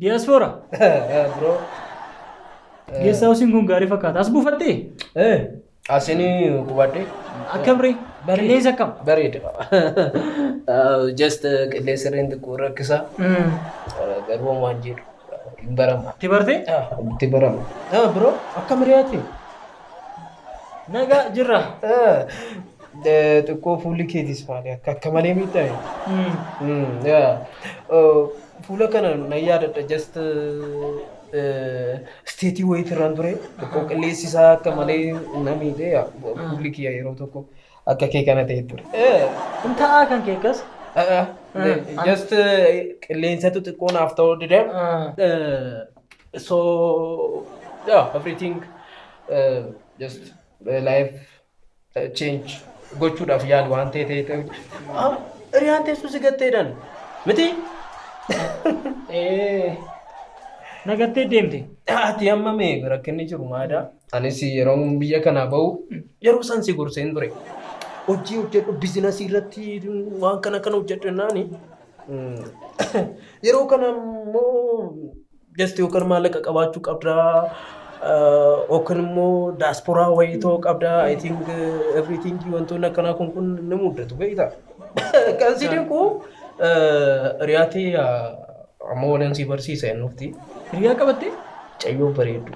Diaspora. Bro. Geessa hawsiin kun gaarii fakkaata. As buufattee? Asini kubadde. Akkamri? Qilleensa akkam? Bareeda. Just qilleensa rendi ko rakkisa. Garuu waan jedhu hin barama. Itti bartee? Itti barama. Bro akkam riyaati? Nagaa jirra. Xiqqoo fuulli keetis maali akka malee miidhame. Fuula kana na yaadadha just steetii wayii irraan ture xiqqoo qilleensi isaa akka malee na miidhee fuulli kiyya yeroo tokko akka kee kana ta'e ture. Kun taa'aa kan kee akkas? Just qilleensatu xiqqoo naaf ta'uu dide. So everything just life change gochuudhaaf yaadu waan ta'e riyaan teessoo si gatteedhaan miti? Nagattee deemte? Ati amma mee rakkinni jiru maadhaa? Anis yeroo biyya kanaa bahu yeroo san si gorseen ture. Hojii hojjedhu biizinasii irratti waan kana hojjedhu jennaani. Yeroo kana immoo just yookaan maallaqa qabaachuu qabdaa. Yookaan immoo daasporaa wayii ta'uu qabdaa. I think everything wantoonni akkanaa kun ni mudatu beektaa? Kan si dinqu riyaatii amma waliin si barsiisa ennufti. Riyaa qabattee? Cayyoo bareedu.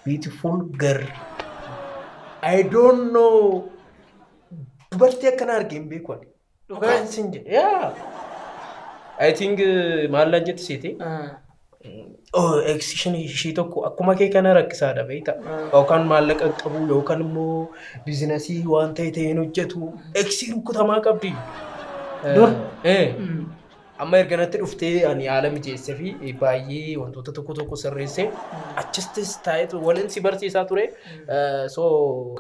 Beautiful girl. I don't know. Dubartii akkana argee hin beeku ani. Dhugaan sin jedhe. Yeah. I think maallaan jetti siiti? Eksiishin ishii tokko akkuma kee kana rakkisaadha beektaa? Yookaan maallaqa qabu yookaan immoo biizinasii waan ta'een hojjetu eksii rukutamaa qabdi. Dur? Amma erganatti dhuftee ani haala mijeessee fi baay'ee wantoota tokko sirreessee achittis taa'ee waliin si barsiisaa ture. So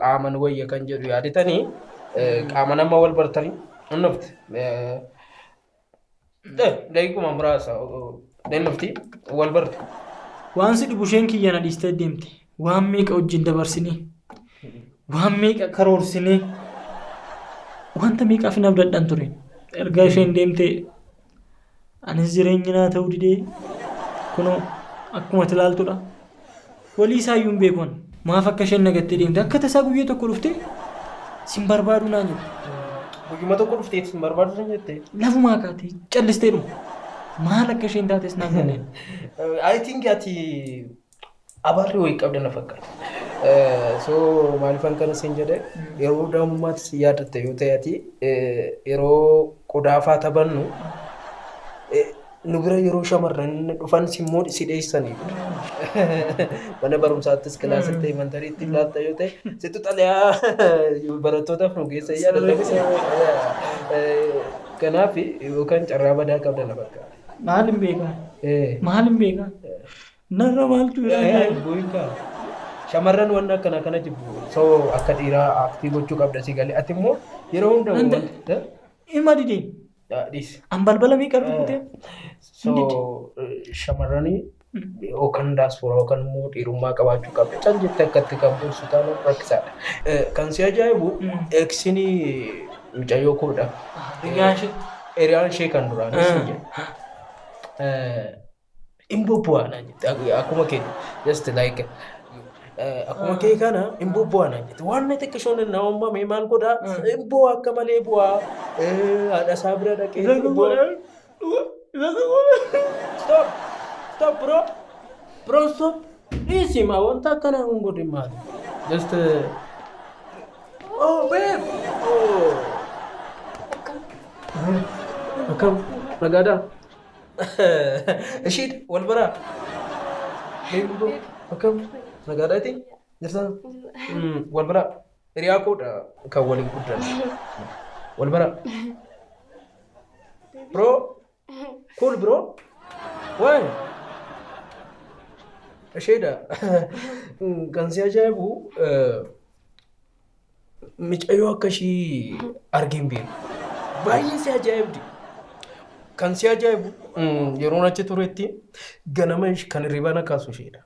qaaman wayya kan jedhu yaadatanii qaama nama wal bartanii innufti. Daa'imuma muraasa innufti wal bartu. Waan si dhibu isheen kiyya na dhiistee deemte. Waan meeqa wajjin dabarsinee? Waan meeqa karoorsinee? Wanta meeqaaf hin abdadhaan ture? Ergaa isheen deemtee anis jireenya naa ta'uu didee kunoo akkuma ilaaltudha. Walii isaayyuu hin beekon. Maaf akka isheen nagattee deemte akka tasaa guyyaa tokko dhuftee sin barbaadu naan jette. Guyyuma tokko dhuftee sin barbaadu naan jette. Lafumaa kaatee callistee dhumu. Maal akka isheen taates naan jenneen. I think ati abaarri wayii qabda na fakkaata. So maaliifan kana sin jedhe yeroo daa'imummaattis yaadatte yoo ta'e ati yeroo qodaafaa taphannu nu bira yeroo shamarran dhufan simmoo si dheessanii mana barumsaattis kilaasitti elementariitti laatta yoo ta'e situ xalayaa barattootaaf nu geessa yaadatte. Kanaaf yookaan carraa badaa qabda na fakkaata. Maal hin beekaa? Maal hin beekaa? Narra maaltu jira? Shamarran waan akkana jibbu. So akka dhiiraa aktii gochuu qabda si galee. Ati immoo yeroo hunda ima didee. An balbala meeqa rukutee? So shamarranii yookaan daasporaa yookaan immoo dhiirummaa qabaachuu qabda. Can jettee akkatti kan boorsu taanu rakkisaadha. Kan si ajaa'ibu eksinii mucayyoo koodha. Hiriyaan ishee kan duraanis hin jedhu. Imbobu'aana jette akkuma kee just like akkuma kee kana imbobu'aana jette waan na xiqqishoon na uumame maal godhaa imboo akka malee bu'aa haadha isaa bira dhaqee stop bro stop dhiisima wanta akkana hin godhin maali just oh babe akkam nagaadhaa Ashid wal bara. Akkam nagaadhaati jirtan wal bara hiriyaa koodha kan waliin guddan wal bara. Bro cool bro why Ashida kan si ajaa'ibu micayyoo akkashii argin beeku baay'ee si ajaa'ibdi. Kan si ajaa'ibu yeroo achi turetti ganama kan hirribaa na kaasu isheedha.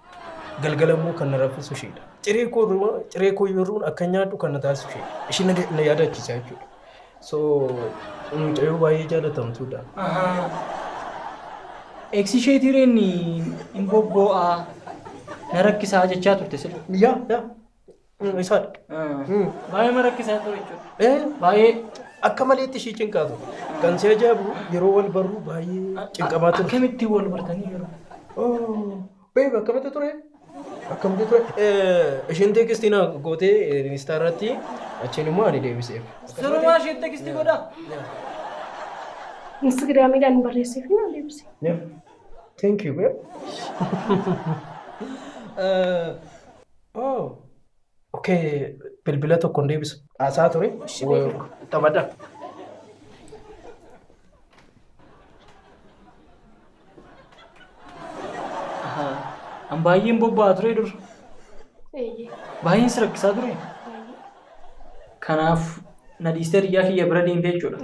Galgala immoo kan na raffisu isheedha. Ciree koo yeroo akka nyaadhu kan na taasisu isheedha. Isheen na yaadachiisa jechuudha. So mucayyoo baay'ee jaalatamtuudha. Eksisheetireen hin bobboo'aa na rakkisaa jechaa turte sila. Yaa. Isaadha. Baay'ee ma rakkisaa ture jechuudha. Baay'ee. Akka maleetti ishii cinqaatu. Kan si ajaa'ibu yeroo wal barru baay'ee cinqamaa ture. Akkamitti wal bartanii yeroo? Beebi akkamitti ture? Akkamitti ture? Isheen teekistiin gootee Instaarratti achiin immoo ani deebiseef. Sirumaa isheen teekistii godhaa? Instagramiidhaan barreessee fi na deebise. Thank you, babe. Okay, bilbila tokko hin deebisu. Haasaa ture. Taphadha. An baay'een bobba'aa ture dur. Baay'een si rakkisaa ture. Kanaaf na dhiistee hiriyaa kiyya bira deemtee jechuudha.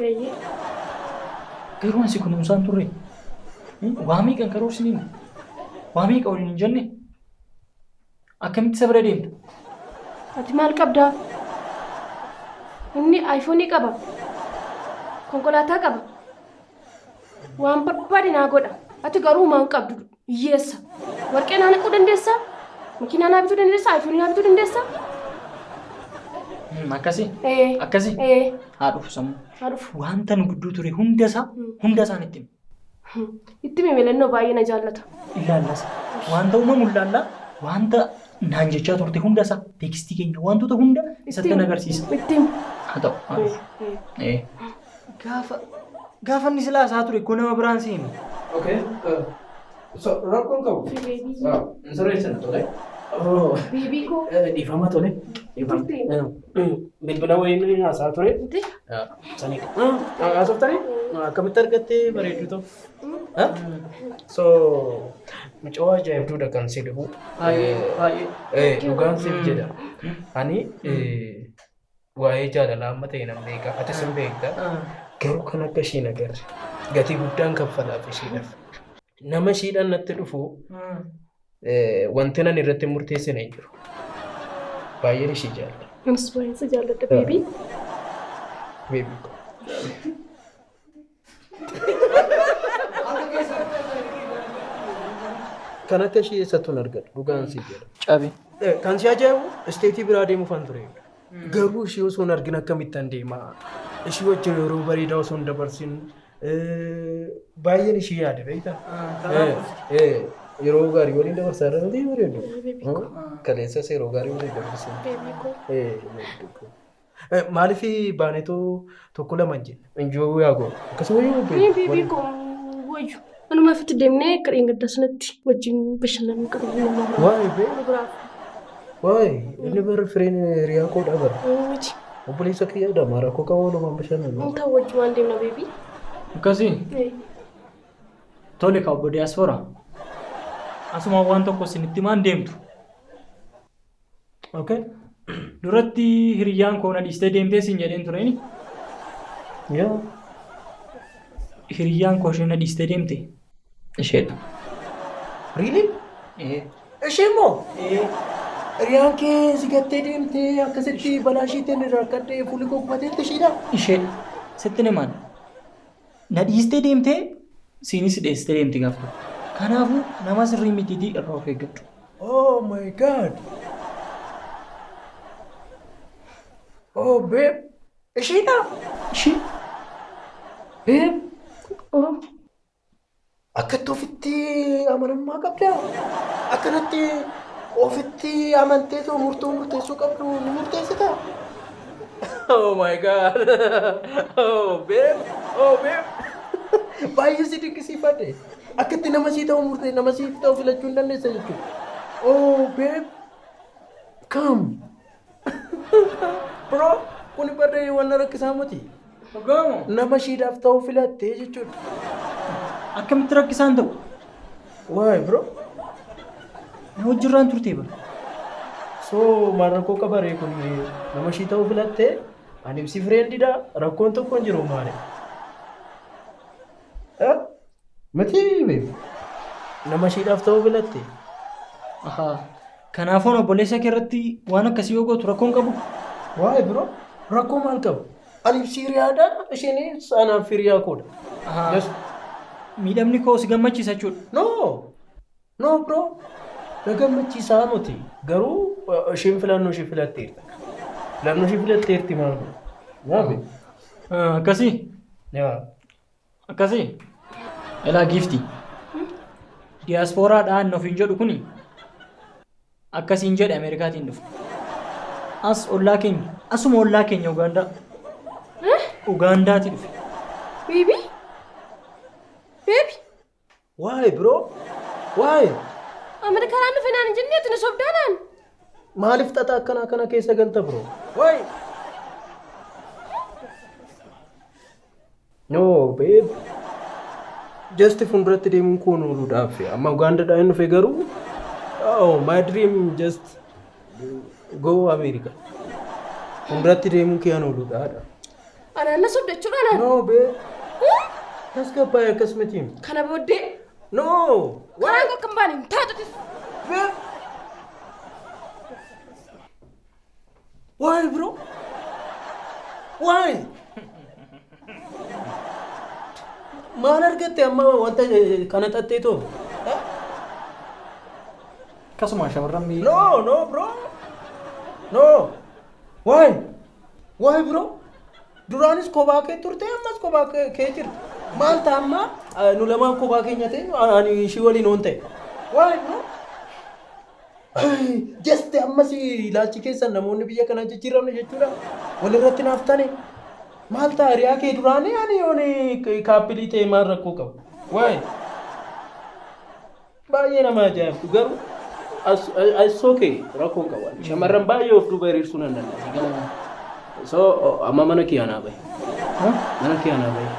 Garuu ansi kunuunsaan turre. Waa meeqan karoorsiniin? Waa meeqa waliin hin jenne? Akkamitti isa bira deemta? Ati maal qabdaa? Inni iPhone qaba. Konkolaataa qaba. Waan barbaade naa godha. Ati garuu maan qabdu hiyyeessa. Warqee naa naquu dandeessaa? Makiinaa naa bituu dandeessaa? iPhone naa bituu dandeessaa? Akkasii? Akkasii? Haa dhufu sammuu. Haa dhufu. Wanta nu gidduu ture hunda isaan itti himi. Itti himi baay'ee na jaallata. Ilaallas. Wanta uumamu ilaallaa. Wanta naan jechaa turte hunda isaa teekstii keenya wantoota hunda isatti agarsiisa. Itti himi. Haa ta'u. Gaafa inni silaa isaa ture kun nama biraan seenu. Okay. Rakkoon qabu. Sirreessina tole. Beebii koo. Dhiifama tole. Bilbila wayii haasaa ture. Saniidha. Haasoftanii akkamitti argattee bareedduu ta'u? So mucaa ajaa'ibduudha kan si dhufu. Baay'ee. Dhugaan siif jedha. Ani waa'ee jaalalaa amma ta'e nan beeka. Atis hin beekta. Garuu kan akka ishiin agarre. Gatii guddaan kaffalaaf ishiidhaaf. Nama ishiidhaan natti dhufu wanti nan irratti murteessine hin jiru. Baay'een ishii jaalladha. Anis baay'ee si jaalladha beebii. Beebii. Kan akka ishii eessattuun argadhu dhugaan siif jedha. Cabe. Kan si ajaa'ibu isteetii biraa deemuuf an ture. Garuu ishii osoo hin argin akkamittan deema. Ishii wajjin yeroo bareedaa osoo hin dabarsin baay'een ishii yaade beektaa? Yeroo gaarii waliin dabarsaa irra nuti bareedu. Kaleessas yeroo gaarii waliin dabarsin. Maaliif baaneetoo tokko lama hin jenne? Injoo yaagoo. Akkasuma yoo beebii koo wayyu. Anuma fitti deemnee akka dheengaddaa sanatti wajjin bashannanuu qabu. Waayee beeku. Waayee inni bara fireen hiriyaa koo dhaabara. Miti. Obboleessa kiyyaa dama rakkoo qabu walumaan bashannanu. Intaa wajjin waan deemna beebii. Akkasii? Tole ka obbo Diyaasfoora. Asuma waan tokko isinitti maan deemtu? Okay. Duratti hiriyyaan koo na dhiistee deemtee siin jedheen tureeni? Yaa. Hiriyyaan koo ishee na dhiistee deemte? Isheedha. Really? Ishee moo? Hiriyaan kee si gattee deemtee akkasitti balaa isheetiin irraa akkadhee fuulli koo gubateetti isheedha? Isheedha. Sitti nimaan. Na dhiistee deemtee siinis dhiistee deemti gaafa. Kanaafuu nama sirrii mitiitii irraa of eeggadhu. Oh my God. Oh babe. Isheedha? Ishee. Babe. Akkatti ofitti amanamummaa qabdaa? Akkanatti ofitti amanteetoo murteessuu qabdu ni murteessita? Oh my God. Oh babe. Oh babe. Baay'ee si dinqisiifadhe. Akkatti nama sii ta'u filachuu hin dandeessa jechuudha. Oh babe. Come. Bro, kun barree waan rakkisaa miti. Nama shiidhaaf ta'u filattee jechuudha. Akkamitti rakkisaan ta'u? Waay bro. Na wajjirraan turtee bara. So maal rakkoo qabaree kun nama shii ta'u filattee ani ibsi fireendidha rakkoon tokko hin jiru maali? Miti beeku. Nama shiidhaaf ta'u filattee. Kanaafuu obboleessa kee irratti waan akkasii yoo gootu rakkoon qabu? Waay bro. Rakkoo maal qabu? Ani ibsi hiriyaadha isheen anaaf hiriyaa koodha. Miidhamni koo si gammachiisa jechuudha. No bro. Na gammachiisaa miti. Garuu isheen filannoo ishee filatteerta. Filannoo ishee filatteerti maal godhu? Naabe. Akkasii. Akkasii. Ilaa giiftii. Diyaaspooraadhaan ofiin jedhu kuni akkasiin jedhe Ameerikaatiin dhufu. As ollaa keenya. Asuma ollaa keenya Ugaandaa. Ugaandaati dhufe. Baby? Why bro? Why? Ameerikaan dhufe naan jennee ati na sobdaanaan. Maaliif xaxaa akkana keessa galta bro? Why? No babe. Just fuulduratti deemuun koo ooluudhaaf amma Ugaandaadhaa hin dhufe garuu my dream just go America. Fuulduratti deemuun kee ooluudhaadha. Anaan na sobdachuudhaan. No babe. Tasgabbaa'ee akkasumatiin. Kana booddee. No. Karaan koo kan baane taatutis. Why bro? Why? Maal argatte amma wanta kana xaxxeetoo? Akkasuma shamarran biyya. No bro. No. Why bro? Duraanis kophaa kee turte ammas kophaa kee jirti. Maal ta'a amma nu lamaan kophaa keenya ta'e ani ishii waliin oon ta'e. Why bro? Just ammas ilaalchi keessan namoonni biyya kana jijjiiramne jechuudha. Walirratti naaf tane. Maal ta'a hiriyaa kee duraanii ani kaappilii ta'e maal rakkoo qabu? Why? Baay'ee nama ajaa'ibtu garuu as okay rakkoon qabu. Shamarran baay'ee of duuba hiriirsuu nan danda'a. So amma mana kee anaa bahe. Mana kee anaa bahe.